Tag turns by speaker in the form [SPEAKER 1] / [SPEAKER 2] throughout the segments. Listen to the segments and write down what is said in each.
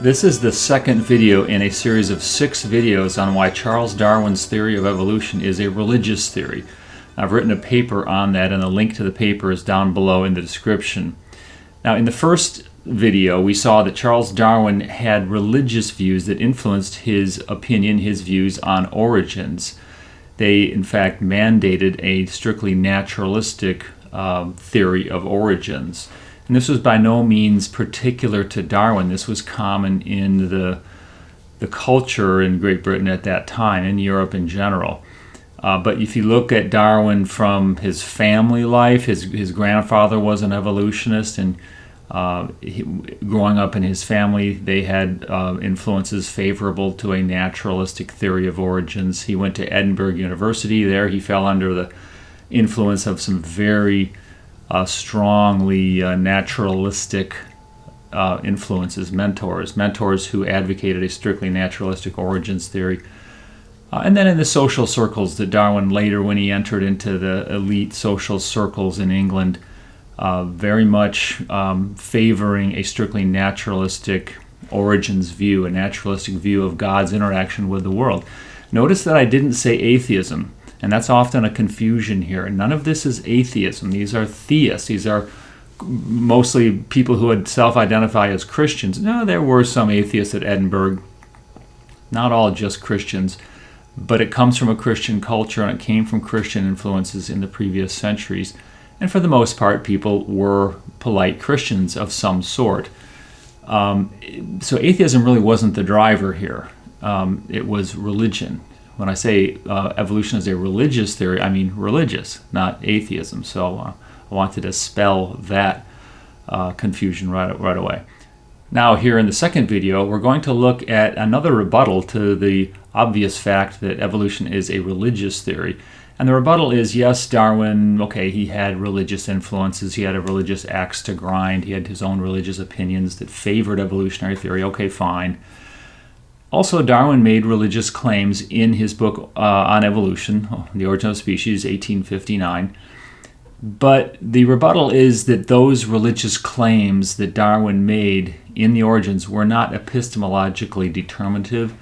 [SPEAKER 1] This is the second video in a series of 6 videos on why Charles Darwin's theory of evolution is a religious theory. I've written a paper on that, and the link to the paper is down below in the description. Now, in the first video, we saw that Charles Darwin had religious views that influenced his opinion, his views on origins. They, in fact, mandated a strictly naturalistic theory of origins. And this was by no means particular to Darwin. This was common in the culture in Great Britain at that time, in Europe in general. But if you look at Darwin from his family life, his grandfather was an evolutionist, and growing up in his family, they had influences favorable to a naturalistic theory of origins. He went to Edinburgh University. There he fell under the influence of some very strongly naturalistic influences, mentors who advocated a strictly naturalistic origins theory. And then in the social circles that Darwin later, when he entered into the elite social circles in England, very much favoring a strictly naturalistic origins view, a naturalistic view of God's interaction with the world. Notice that I didn't say atheism, and that's often a confusion here. None of this is atheism. These are theists. These are mostly people who would self-identify as Christians. No, there were some atheists at Edinburgh, not all just Christians, but it comes from a Christian culture, and it came from Christian influences in the previous centuries. And for the most part, people were polite Christians of some sort. So atheism really wasn't the driver here. It was religion. When I say evolution is a religious theory, I mean religious, not atheism. So I want to dispel that confusion right away. Now, here in the second video, we're going to look at another rebuttal to the obvious fact that evolution is a religious theory. And the rebuttal is, yes, Darwin, okay, he had religious influences, he had a religious axe to grind, he had his own religious opinions that favored evolutionary theory, okay, fine. Also, Darwin made religious claims in his book on evolution, The Origin of Species, 1859. But the rebuttal is that those religious claims that Darwin made in the origins were not epistemologically determinative,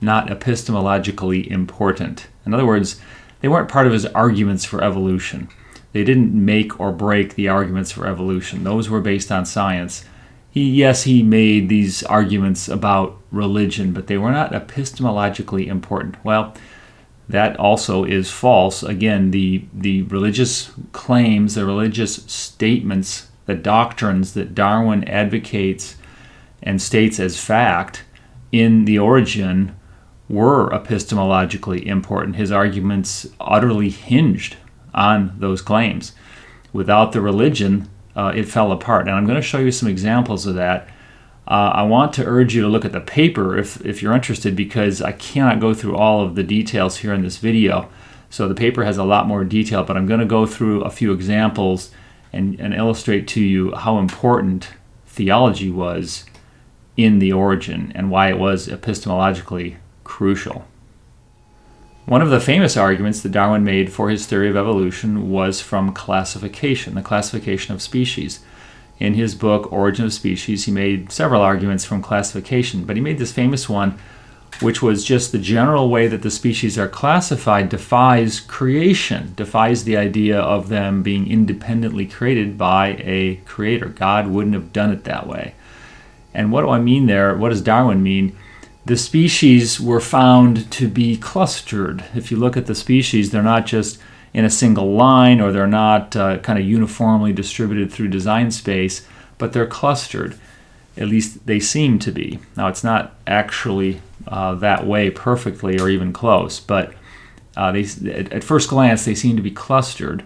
[SPEAKER 1] not epistemologically important. In other words, they weren't part of his arguments for evolution. They didn't make or break the arguments for evolution. Those were based on science. He made these arguments about religion, but they were not epistemologically important. Well, that also is false. Again, the religious claims, the religious statements, the doctrines that Darwin advocates and states as fact in The Origin were epistemologically important. His arguments utterly hinged on those claims. Without the religion, it fell apart. And I'm going to show you some examples of that. I want to urge you to look at the paper if you're interested, because I cannot go through all of the details here in this video. So the paper has a lot more detail, but I'm going to go through a few examples and illustrate to you how important theology was in The Origin and why it was epistemologically crucial. One of the famous arguments that Darwin made for his theory of evolution was from classification, the classification of species. In his book, Origin of Species, he made several arguments from classification, but he made this famous one, which was just the general way that the species are classified defies creation, defies the idea of them being independently created by a creator. God wouldn't have done it that way. And what do I mean there? What does Darwin mean? The species were found to be clustered. If you look at the species, they're not just in a single line, or they're not kind of uniformly distributed through design space, but they're clustered. At least they seem to be. Now, it's not actually that way perfectly or even close, but at first glance, they seem to be clustered.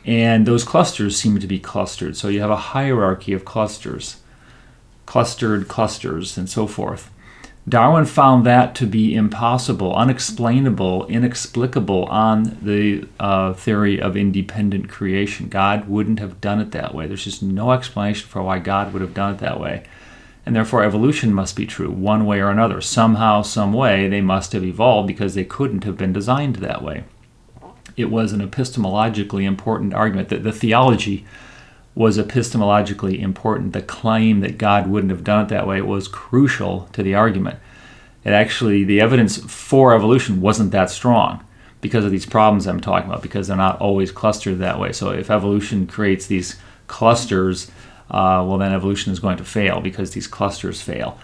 [SPEAKER 1] And those clusters seem to be clustered. So you have a hierarchy of clusters, clustered clusters, and so forth. Darwin found that to be impossible, unexplainable, inexplicable on the theory of independent creation. God wouldn't have done it that way. There's just no explanation for why God would have done it that way. And therefore, evolution must be true, one way or another. Somehow, some way, they must have evolved because they couldn't have been designed that way. It was an epistemologically important argument. The theology was epistemologically important. The claim that God wouldn't have done it that way was crucial to the argument. It actually, the evidence for evolution wasn't that strong because of these problems I'm talking about, because they're not always clustered that way. So if evolution creates these clusters, well, then evolution is going to fail because these clusters fail.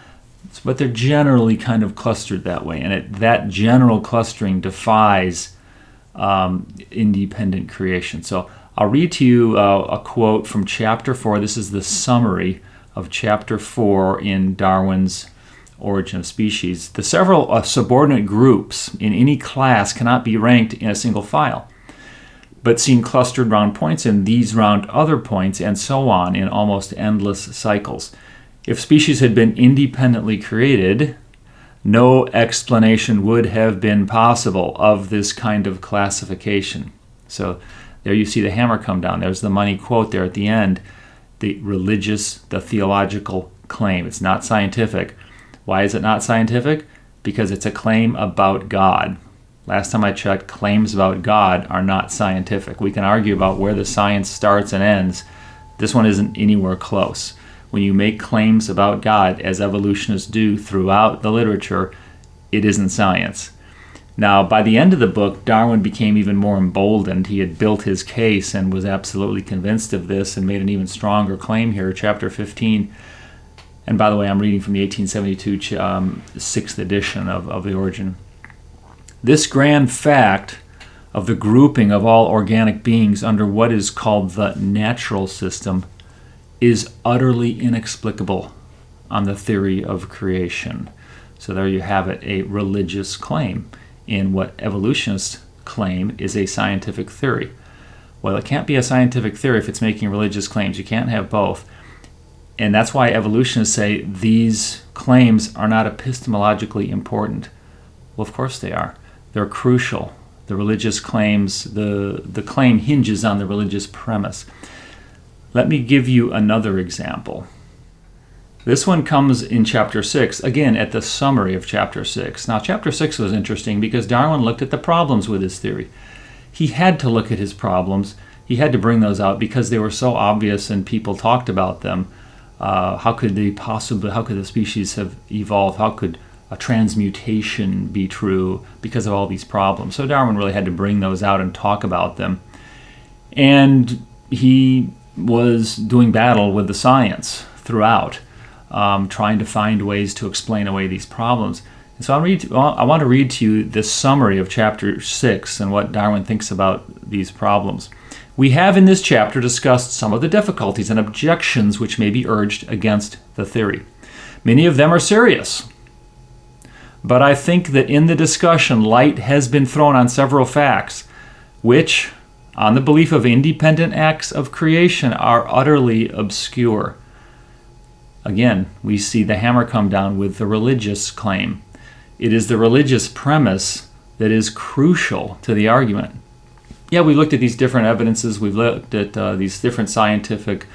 [SPEAKER 1] But they're generally kind of clustered that way, and that general clustering defies independent creation. So I'll read to you a quote from Chapter 4. This is the summary of Chapter 4 in Darwin's Origin of Species. The several subordinate groups in any class cannot be ranked in a single file, but seen clustered round points, and these round other points, and so on in almost endless cycles. If species had been independently created, no explanation would have been possible of this kind of classification. So there you see the hammer come down. There's the money quote there at the end. The religious, the theological claim. It's not scientific. Why is it not scientific? Because it's a claim about God. Last time I checked, claims about God are not scientific. We can argue about where the science starts and ends. This one isn't anywhere close. When you make claims about God, as evolutionists do throughout the literature, it isn't science. Now, by the end of the book, Darwin became even more emboldened. He had built his case and was absolutely convinced of this and made an even stronger claim here, Chapter 15. And by the way, I'm reading from the 1872 6th edition of The Origin. This grand fact of the grouping of all organic beings under what is called the natural system is utterly inexplicable on the theory of creation. So there you have it, a religious claim in what evolutionists claim is a scientific theory. Well, it can't be a scientific theory if it's making religious claims. You can't have both. And that's why evolutionists say these claims are not epistemologically important. Well, of course they are. They're crucial. The religious claims, the claim hinges on the religious premise. Let me give you another example. This one comes in Chapter 6, again at the summary of Chapter 6. Now, Chapter 6 was interesting because Darwin looked at the problems with his theory. He had to look at his problems. He had to bring those out because they were so obvious and people talked about them. How could the species have evolved? How could a transmutation be true because of all these problems? So Darwin really had to bring those out and talk about them. And he was doing battle with the science throughout, trying to find ways to explain away these problems. And so I want to read to you this summary of Chapter 6 and what Darwin thinks about these problems. We have in this chapter discussed some of the difficulties and objections which may be urged against the theory. Many of them are serious, but I think that in the discussion light has been thrown on several facts which, on the belief of independent acts of creation, are utterly obscure. Again, we see the hammer come down with the religious claim. It is the religious premise that is crucial to the argument. Yeah, we looked at these different evidences. We've looked at these different scientific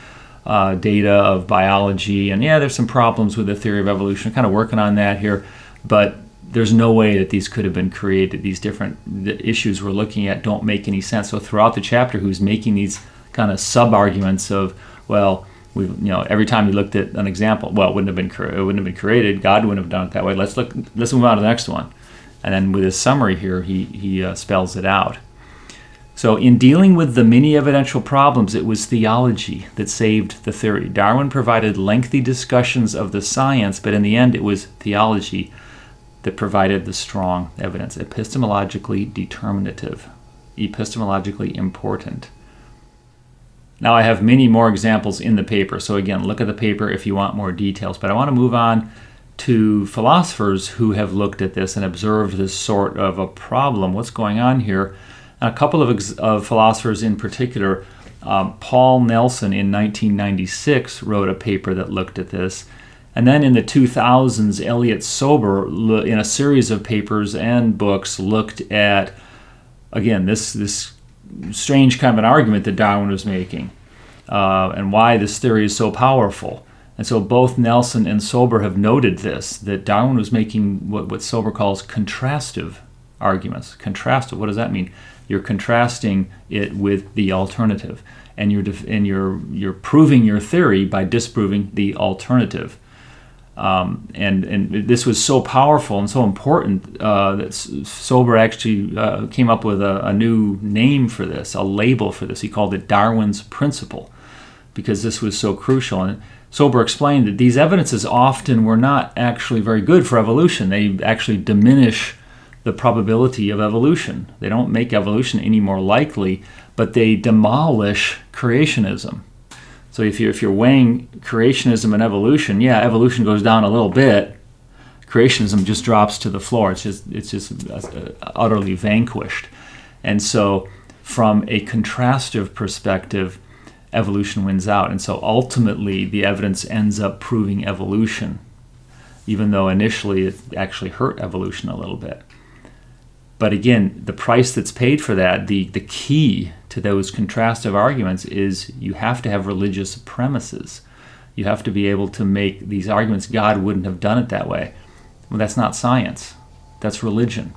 [SPEAKER 1] data of biology. And yeah, there's some problems with the theory of evolution. Kind of working on that here. But there's no way that these could have been created. These different issues we're looking at don't make any sense. So throughout the chapter, who's making these kind of sub-arguments of, well, every time he looked at an example, well, it wouldn't have been created. God wouldn't have done it that way. Let's move on to the next one. And then with his summary here, he spells it out. So in dealing with the many evidential problems, it was theology that saved the theory. Darwin provided lengthy discussions of the science, but in the end it was theology that provided the strong evidence, epistemologically determinative, epistemologically important. Now I have many more examples in the paper, so again, look at the paper if you want more details. But I want to move on to philosophers who have looked at this and observed this sort of a problem. What's going on here? A couple of philosophers in particular, Paul Nelson in 1996 wrote a paper that looked at this. And then in the 2000s, Elliot Sober, in a series of papers and books, looked at, again, this strange kind of an argument that Darwin was making and why this theory is so powerful. And so both Nelson and Sober have noted this, that Darwin was making what Sober calls contrastive arguments. Contrastive, what does that mean? You're contrasting it with the alternative, and you're proving your theory by disproving the alternative. And this was so powerful and so important that Sober actually came up with a new name for this, a label for this. He called it Darwin's principle, because this was so crucial. And Sober explained that these evidences often were not actually very good for evolution. They actually diminish the probability of evolution. They don't make evolution any more likely, but they demolish creationism. So if you're weighing creationism and evolution, yeah, evolution goes down a little bit. Creationism just drops to the floor. It's just utterly vanquished. And so from a contrastive perspective, evolution wins out. And so ultimately the evidence ends up proving evolution, even though initially it actually hurt evolution a little bit. But again, the price that's paid for that, the key to those contrastive arguments is you have to have religious premises. You have to be able to make these arguments. God wouldn't have done it that way. Well, that's not science. That's religion.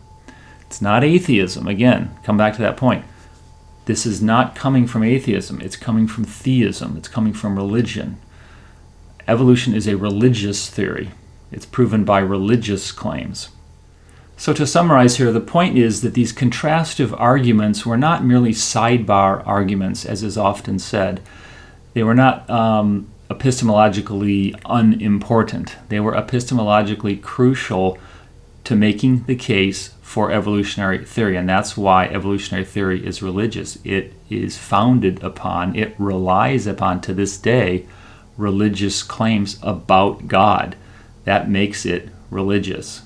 [SPEAKER 1] It's not atheism. Again, come back to that point. This is not coming from atheism. It's coming from theism. It's coming from religion. Evolution is a religious theory. It's proven by religious claims. So to summarize here, the point is that these contrastive arguments were not merely sidebar arguments, as is often said. They were not epistemologically unimportant. They were epistemologically crucial to making the case for evolutionary theory, and that's why evolutionary theory is religious. It is founded upon, it relies upon, to this day, religious claims about God. That makes it religious.